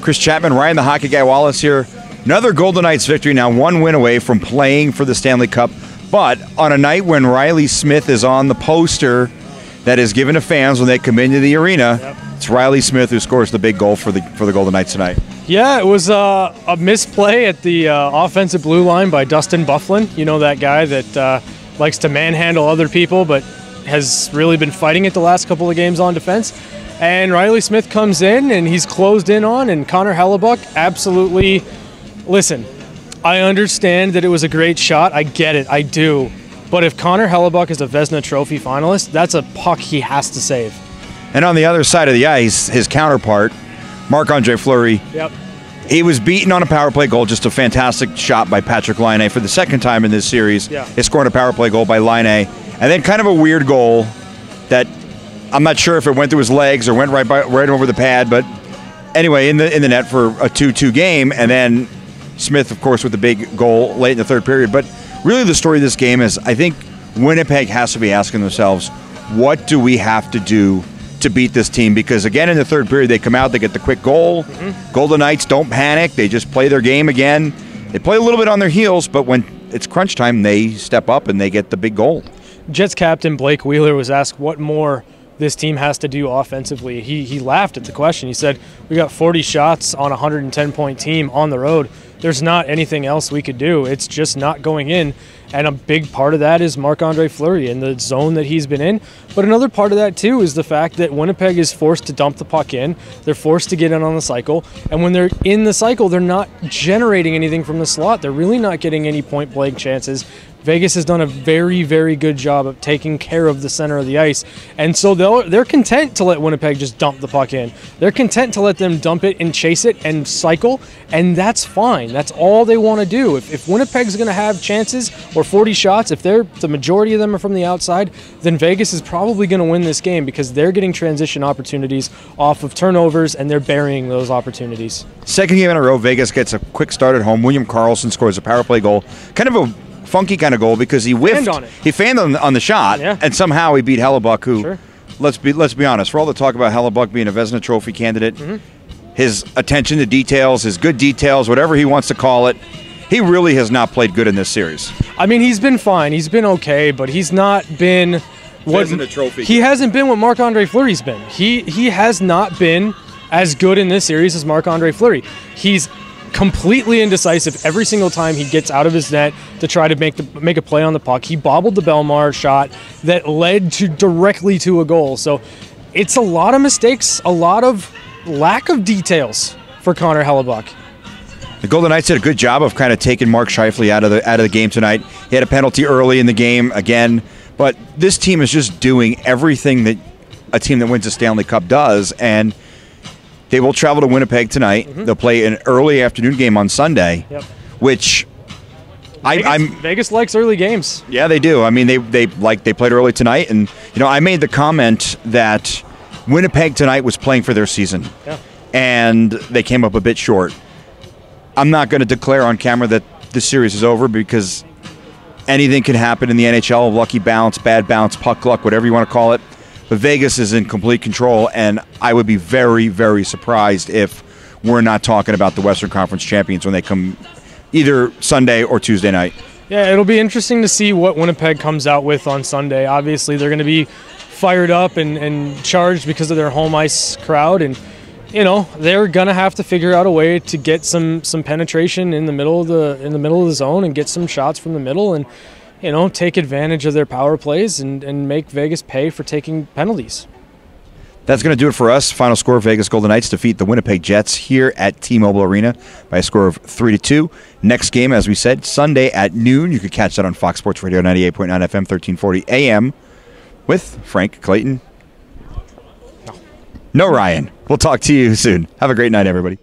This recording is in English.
Chris Chapman, Ryan the Hockey Guy Wallace here. Another Golden Knights victory, now one win away from playing for the Stanley Cup. But on a night when Riley Smith is on the poster that is given to fans when they come into the arena, it's Riley Smith who scores the big goal for the Golden Knights tonight. Yeah, it was a misplay at the offensive blue line by Dustin Byfuglien. You know, that guy that likes to manhandle other people but has really been fighting it the last couple of games on defense. And Riley Smith comes in and he's closed in on, and Connor Hellebuyck absolutely, listen, I understand that it was a great shot. I get it. I do. But if Connor Hellebuyck is a Vezina Trophy finalist, that's a puck he has to save. And on the other side of the ice, his counterpart, Marc-Andre Fleury, he was beaten on a power play goal. Just a fantastic shot by Patrick Laine for the second time in this series. He scored a power play goal by Laine. And then kind of a weird goal that I'm not sure if it went through his legs or went right over the pad. But anyway, in the net for a 2-2 game. And then Smith, of course, with the big goal late in the third period. But really the story of this game is, I think Winnipeg has to be asking themselves, what do we have to do to beat this team? Because again, in the third period, they come out, they get the quick goal. Golden Knights don't panic. They just play their game again. They play a little bit on their heels, but when it's crunch time, they step up and they get the big goal. Jets captain Blake Wheeler was asked what more this team has to do offensively. He laughed at the question. He said, we got 40 shots on a 110-point team on the road. There's not anything else we could do. It's just not going in. And a big part of that is Marc-Andre Fleury and the zone that he's been in. But another part of that, too, is the fact that Winnipeg is forced to dump the puck in. They're forced to get in on the cycle. And when they're in the cycle, they're not generating anything from the slot. They're really not getting any point-blank chances. Vegas has done a very, very good job of taking care of the center of the ice. And so they're content to let Winnipeg just dump the puck in. They're content to let them dump it and chase it and cycle, and that's fine. That's all they want to do. If Winnipeg's going to have chances or 40 shots, if the majority of them are from the outside, then Vegas is probably going to win this game because they're getting transition opportunities off of turnovers and they're burying those opportunities. Second game in a row, Vegas gets a quick start at home. William Karlsson scores a power play goal. Kind of a funky kind of goal because he whiffed. He fanned on the shot, and somehow he beat Hellebuyck, who, let's be honest, for all the talk about Hellebuyck being a Vezina Trophy candidate, his attention to details, his good details, whatever he wants to call it, he really has not played good in this series. I mean, he's been fine. He's been okay, but he's not been what Vezina Trophy. He hasn't been what Marc-Andre Fleury's been. He has not been as good in this series as Marc-Andre Fleury. He's completely indecisive every single time he gets out of his net to try to make a play on the puck. He bobbled the Belmar shot that led directly to a goal. So it's a lot of mistakes, a lot of lack of details for Connor Hellebuyck. The Golden Knights did a good job of kind of taking Mark Scheifele out of the game tonight. He had a penalty early in the game again, but this team is just doing everything that a team that wins a Stanley Cup does, and they will travel to Winnipeg tonight. They'll play an early afternoon game on Sunday, which Vegas likes early games. Yeah, they do. I mean, they played early tonight, and you know, I made the comment that Winnipeg tonight was playing for their season, and they came up a bit short. I'm not going to declare on camera that the series is over because anything can happen in the NHL. Lucky bounce, bad bounce, puck luck, whatever you want to call it. But Vegas is in complete control, and I would be very, very surprised if we're not talking about the Western Conference champions when they come either Sunday or Tuesday night. Yeah, it'll be interesting to see what Winnipeg comes out with on Sunday. Obviously, they're going to be fired up and charged because of their home ice crowd, and you know, they're going to have to figure out a way to get some penetration in the middle of the zone and get some shots from the middle and, you know, take advantage of their power plays and make Vegas pay for taking penalties. That's going to do it for us. Final score, Vegas Golden Knights defeat the Winnipeg Jets here at T-Mobile Arena by a score of 3-2. Next game, as we said, Sunday at noon. You can catch that on Fox Sports Radio 98.9 FM, 1340 AM with Frank Clayton. No, Ryan. We'll talk to you soon. Have a great night, everybody.